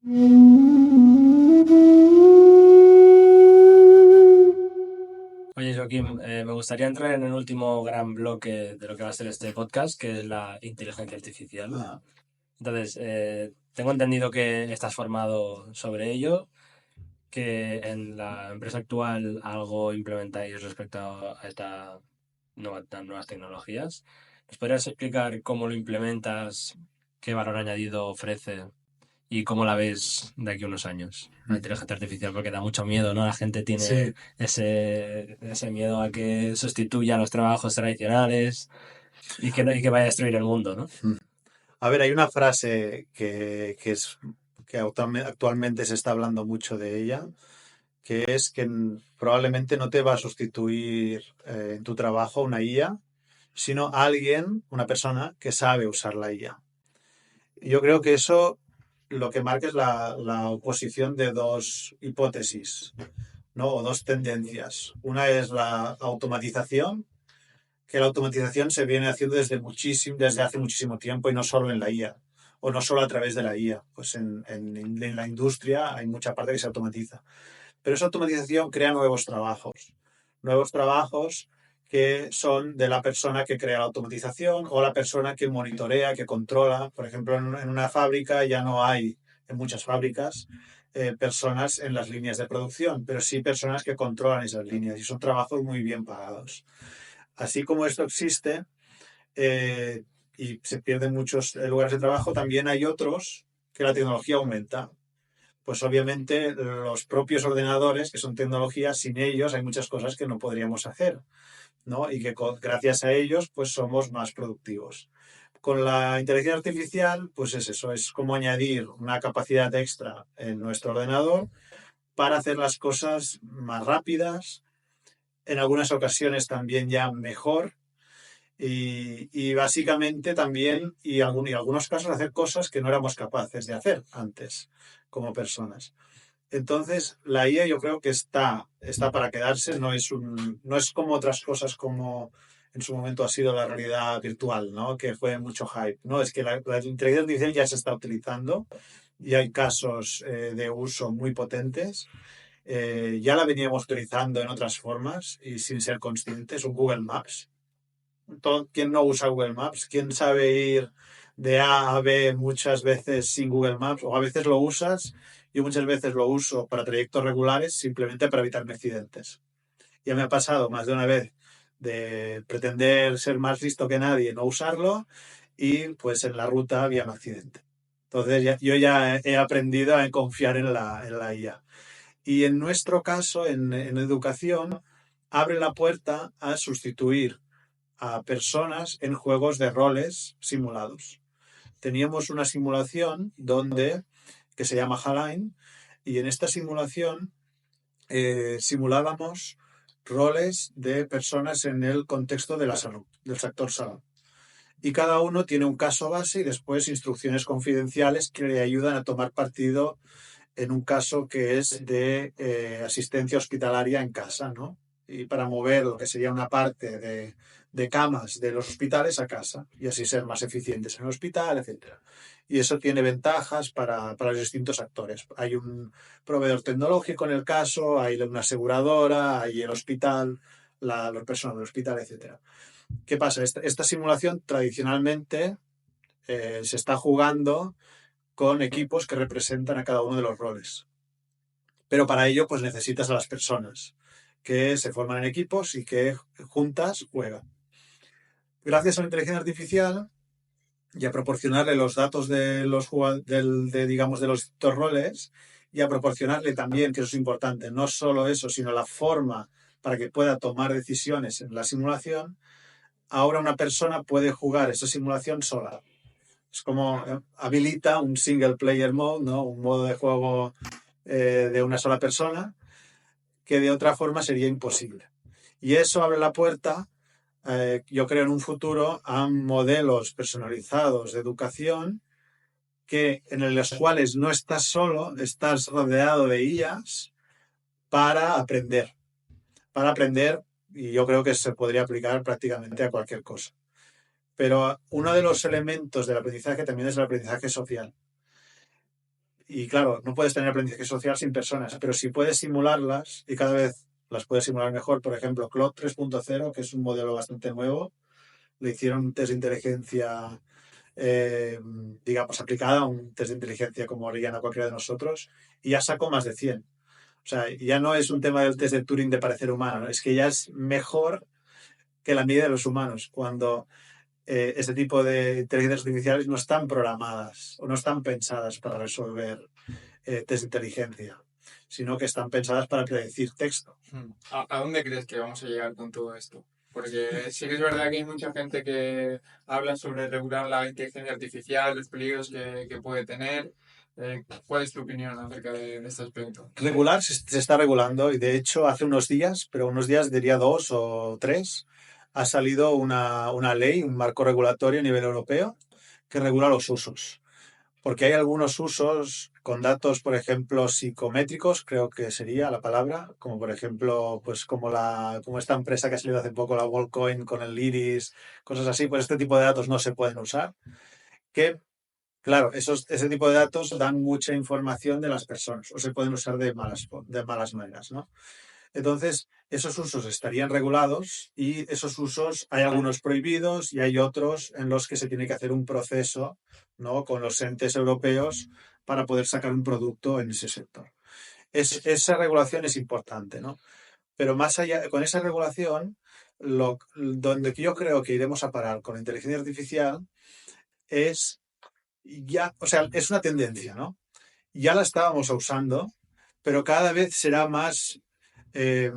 Oye, Joaquín, me gustaría entrar en el último gran bloque de lo que va a ser este podcast, que es la inteligencia artificial. Ah, Entonces, tengo entendido que estás formado sobre ello, que en la empresa actual algo implementáis respecto a estas nuevas tecnologías. ¿Nos podrías explicar cómo lo implementas, qué valor añadido ofrece y cómo la ves de aquí a unos años? La inteligencia artificial, porque da mucho miedo, ¿no? La gente tiene sí. ese miedo a que sustituya los trabajos tradicionales y que vaya a destruir el mundo, ¿no? A ver, hay una frase que actualmente se está hablando mucho de ella, que es que probablemente no te va a sustituir en tu trabajo una IA, sino alguien, una persona que sabe usar la IA. Yo creo que eso lo que marca es la oposición de dos hipótesis, ¿no? O dos tendencias. Una es la automatización, que la automatización se viene haciendo desde hace muchísimo tiempo y no solo en la IA, o no solo a través de la IA. Pues en la industria hay mucha parte que se automatiza. Pero esa automatización crea nuevos trabajos que son de la persona que crea la automatización o la persona que monitorea, que controla. Por ejemplo, en una fábrica ya no hay, en muchas fábricas, personas en las líneas de producción, pero sí personas que controlan esas líneas y son trabajos muy bien pagados. Así como esto existe eh, y se pierden muchos lugares de trabajo, también hay otros que la tecnología aumenta. Pues obviamente los propios ordenadores, que son tecnología, sin ellos hay muchas cosas que no podríamos hacer, ¿no? Y que gracias a ellos pues somos más productivos. Con la inteligencia artificial, pues es eso, es como añadir una capacidad extra en nuestro ordenador para hacer las cosas más rápidas, en algunas ocasiones también ya mejor, y básicamente también, y algunos casos, hacer cosas que no éramos capaces de hacer antes como personas. Entonces, la IA yo creo que está para quedarse, no es como otras cosas como en su momento ha sido la realidad virtual, ¿no? Que fue mucho hype. No, es que la inteligencia artificial ya se está utilizando y hay casos de uso muy potentes. Ya la veníamos utilizando en otras formas y sin ser conscientes, un Google Maps. ¿Quién no usa Google Maps? ¿Quién sabe ir de A a B muchas veces sin Google Maps? O a veces lo usas, yo muchas veces lo uso para trayectos regulares simplemente para evitarme accidentes. Ya me ha pasado más de una vez de pretender ser más listo que nadie, no usarlo, y pues en la ruta había un accidente. Entonces yo ya he aprendido a confiar en la IA. Y en nuestro caso, en educación, abre la puerta a sustituir a personas en juegos de roles simulados. Teníamos una simulación que se llama Halline, y en esta simulación simulábamos roles de personas en el contexto de la salud, del sector salud. Y cada uno tiene un caso base y después instrucciones confidenciales que le ayudan a tomar partido en un caso que es de asistencia hospitalaria en casa, ¿no? Y para mover lo que sería una parte de camas de los hospitales a casa y así ser más eficientes en el hospital, etcétera. Y eso tiene ventajas para los distintos actores. Hay un proveedor tecnológico en el caso, hay una aseguradora, hay el hospital, los personal del hospital, etcétera. ¿Qué pasa? Esta simulación tradicionalmente se está jugando con equipos que representan a cada uno de los roles. Pero para ello, pues necesitas a las personas que se forman en equipos y que juntas juegan. Gracias a la inteligencia artificial y a proporcionarle los datos de digamos, de los distintos roles, y a proporcionarle también, que eso es importante, no solo eso, sino la forma para que pueda tomar decisiones en la simulación, ahora una persona puede jugar esa simulación sola. Es como habilita un single player mode, ¿no? Un modo de juego de una sola persona, que de otra forma sería imposible. Y eso abre la puerta, yo creo, en un futuro a modelos personalizados de educación en los cuales no estás solo, estás rodeado de IAs para aprender. Para aprender, y yo creo que se podría aplicar prácticamente a cualquier cosa. Pero uno de los elementos del aprendizaje también es el aprendizaje social. Y claro, no puedes tener aprendizaje social sin personas, pero si puedes simularlas y cada vez las puedes simular mejor, por ejemplo, Claude 3.0, que es un modelo bastante nuevo, le hicieron un test de inteligencia, eh, digamos, aplicada a un test de inteligencia como harían a cualquiera de nosotros, y ya sacó más de 100. O sea, ya no es un tema del test de Turing de parecer humano, ¿no? Es que ya es mejor que la media de los humanos, cuando este tipo de inteligencias artificiales no están programadas o no están pensadas para resolver test de inteligencia, sino que están pensadas para predecir texto. ¿A dónde crees que vamos a llegar con todo esto? Porque sí que es verdad que hay mucha gente que habla sobre regular la inteligencia artificial, los peligros que puede tener. ¿Cuál es tu opinión acerca de este aspecto? Regular se está regulando y de hecho hace unos días, pero unos días diría 2 o 3, ha salido una ley, un marco regulatorio a nivel europeo que regula los usos. Porque hay algunos usos con datos, por ejemplo, psicométricos, creo que sería la palabra, como por ejemplo, pues como esta empresa que ha salido hace poco, la Worldcoin, con el iris, cosas así, pues este tipo de datos no se pueden usar. Que, claro, ese tipo de datos dan mucha información de las personas o se pueden usar de malas maneras, ¿no? Entonces, esos usos estarían regulados y esos usos hay algunos prohibidos y hay otros en los que se tiene que hacer un proceso, ¿no?, con los entes europeos para poder sacar un producto en ese sector. Esa regulación es importante, ¿no? Pero más allá, con esa regulación, donde yo creo que iremos a parar con la inteligencia artificial es ya, o sea, es una tendencia, ¿no? Ya la estábamos usando, pero cada vez será más eh,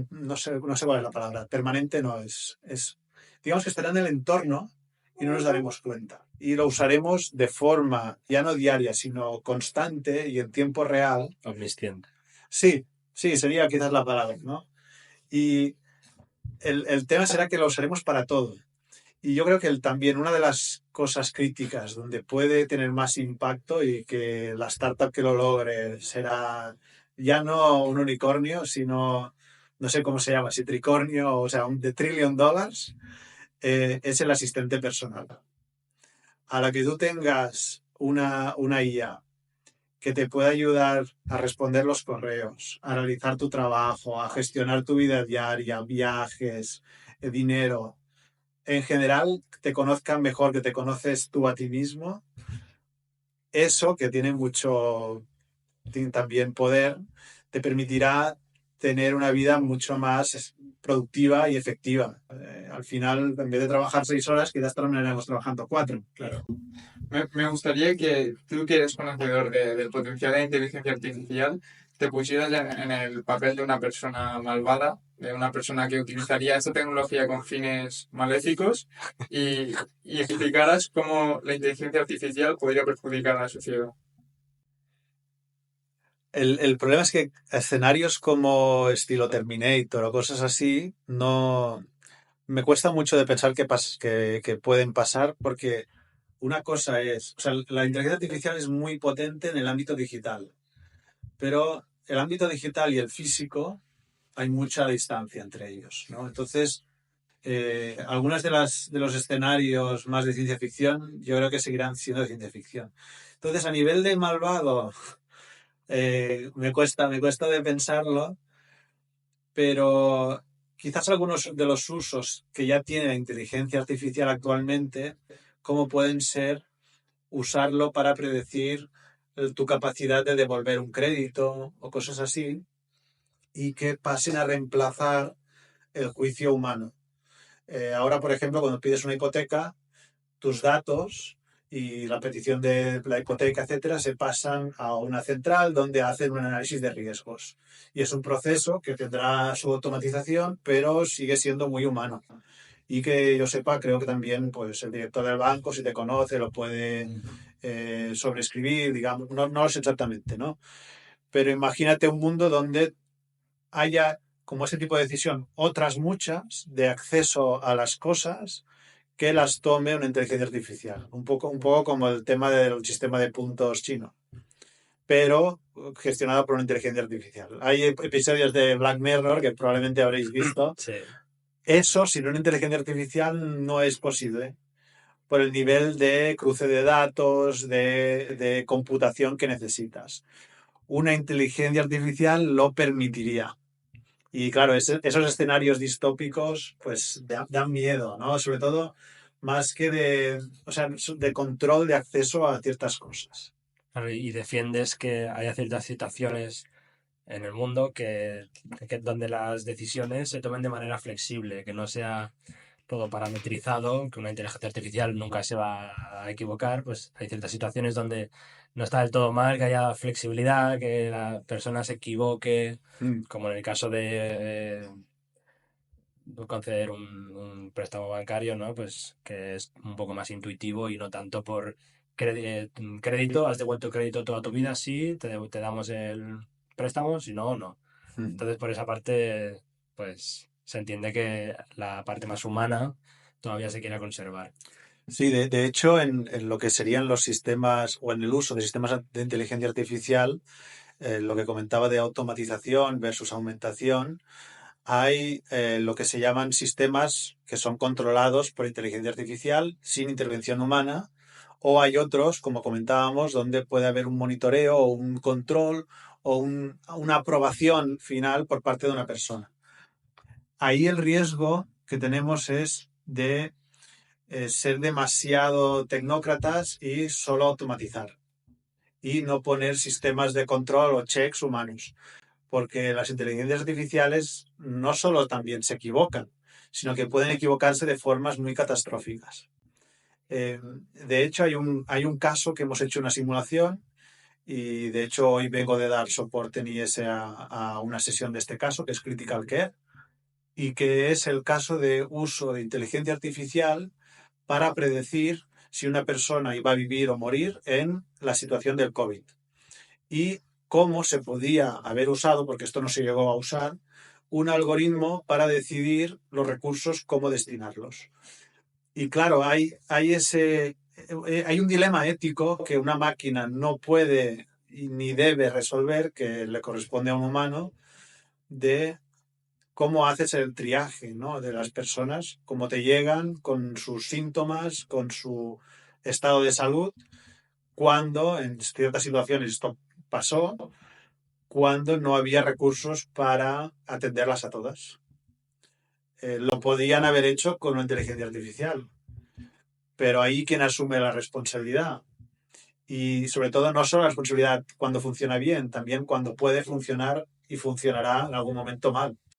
no sé cuál es la palabra, permanente no es, digamos que estará en el entorno y no nos daremos cuenta. Y lo usaremos de forma ya no diaria, sino constante y en tiempo real. Omnisciente. Sí, sí, sería quizás la palabra, ¿no? Y el tema será que lo usaremos para todo. Y yo creo que también una de las cosas críticas donde puede tener más impacto y que la startup que lo logre será ya no un unicornio, sino, no sé cómo se llama, si tricornio, o sea, un de trillion dollars, es el asistente personal. A la que tú tengas una IA que te pueda ayudar a responder los correos, a realizar tu trabajo, a gestionar tu vida diaria, viajes, dinero, en general te conozcan mejor, que te conoces tú a ti mismo, eso que tiene también poder, te permitirá tener una vida mucho más productiva y efectiva. Al final, en vez de trabajar 6 horas, quizás terminaremos trabajando 4. Claro. Me gustaría que tú, que eres conocedor del potencial de la inteligencia artificial, te pusieras en el papel de una persona malvada, de una persona que utilizaría esta tecnología con fines maléficos y explicaras cómo la inteligencia artificial podría perjudicar a la sociedad. El problema es que escenarios como estilo Terminator o cosas así, no me cuesta mucho de pensar que pueden pasar porque una cosa es, o sea, la inteligencia artificial es muy potente en el ámbito digital, pero el ámbito digital y el físico hay mucha distancia entre ellos, ¿no? Entonces, algunas de los escenarios más de ciencia ficción, yo creo que seguirán siendo de ciencia ficción. Entonces, a nivel de malvado, me cuesta de pensarlo, pero quizás algunos de los usos que ya tiene la inteligencia artificial actualmente, como pueden ser usarlo para predecir tu capacidad de devolver un crédito o cosas así, y que pasen a reemplazar el juicio humano. Ahora, por ejemplo, cuando pides una hipoteca, tus datos y la petición de la hipoteca, etcétera, se pasan a una central donde hacen un análisis de riesgos. Y es un proceso que tendrá su automatización, pero sigue siendo muy humano. Y que yo sepa, creo que también pues, el director del banco, si te conoce, lo puede sobreescribir, digamos, no lo sé exactamente, ¿no? Pero imagínate un mundo donde haya, como ese tipo de decisión, otras muchas de acceso a las cosas que las tome una inteligencia artificial. Un poco como el tema del sistema de puntos chino, pero gestionado por una inteligencia artificial. Hay episodios de Black Mirror que probablemente habréis visto. Sí. Eso, sin una inteligencia artificial, no es posible, por el nivel de cruce de datos, de computación que necesitas. Una inteligencia artificial lo permitiría. Y claro, esos escenarios distópicos pues dan miedo, ¿no? Sobre todo más que o sea, de control de acceso a ciertas cosas. Claro, y defiendes que haya ciertas situaciones en el mundo donde las decisiones se tomen de manera flexible, que no sea todo parametrizado, que una inteligencia artificial nunca se va a equivocar, pues hay ciertas situaciones donde no está del todo mal, que haya flexibilidad, que la persona se equivoque, Mm. como en el caso de conceder un préstamo bancario, ¿no? Pues que es un poco más intuitivo y no tanto por crédito, has devuelto el crédito toda tu vida, sí, te damos el préstamo, si no, no. Mm. Entonces, por esa parte, pues se entiende que la parte más humana todavía se quiere conservar. Sí, de hecho, en lo que serían los sistemas o en el uso de sistemas de inteligencia artificial, lo que comentaba de automatización versus aumentación, hay lo que se llaman sistemas que son controlados por inteligencia artificial sin intervención humana, o hay otros, como comentábamos, donde puede haber un monitoreo o un control o una aprobación final por parte de una persona. Ahí el riesgo que tenemos es de ser demasiado tecnócratas y solo automatizar y no poner sistemas de control o checks humanos, porque las inteligencias artificiales no solo también se equivocan, sino que pueden equivocarse de formas muy catastróficas. De hecho, hay un caso que hemos hecho una simulación y de hecho hoy vengo de dar soporte en IS a una sesión de este caso, que es Critical Care, y que es el caso de uso de inteligencia artificial para predecir si una persona iba a vivir o morir en la situación del COVID. Y cómo se podía haber usado, porque esto no se llegó a usar, un algoritmo para decidir los recursos, cómo destinarlos. Y claro, hay un dilema ético que una máquina no puede ni debe resolver, que le corresponde a un humano, de cómo haces el triaje, ¿no? De las personas, cómo te llegan con sus síntomas, con su estado de salud, cuando en ciertas situaciones esto pasó, cuando no había recursos para atenderlas a todas. Lo podían haber hecho con una inteligencia artificial, pero ahí quien asume la responsabilidad. Y sobre todo no solo la responsabilidad cuando funciona bien, también cuando puede funcionar y funcionará en algún momento mal.